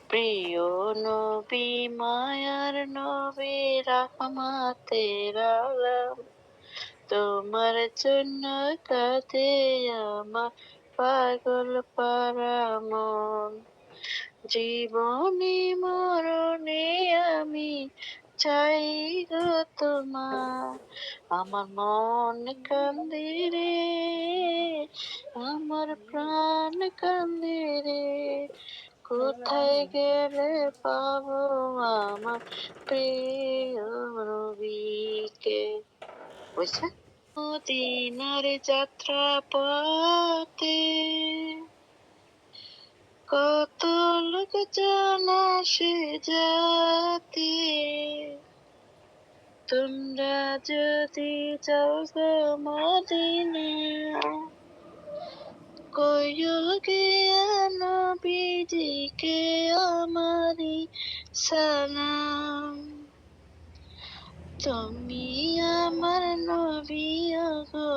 প্রিয় নবী মায়ার নবী রাহমাতের আলম, তোমার জন্য কাঁদে আমার পাগল পারা মন। জীবনে মরণে আমি চাই গো তোমার, আমার মন কান্দে রে, আমার প্রাণ কান্দে রে, কোথায় গেলে পাবো আমার প্রিয় নবীকে। বুঝছে? মদিনার যাত্রা পথে কত লোকজন আসে যাতে, তোমরা যদি যাও গো মদিনা, কইও গিয়া নবীজিকে আমারি সালাম। তুমি আমার নবী গো।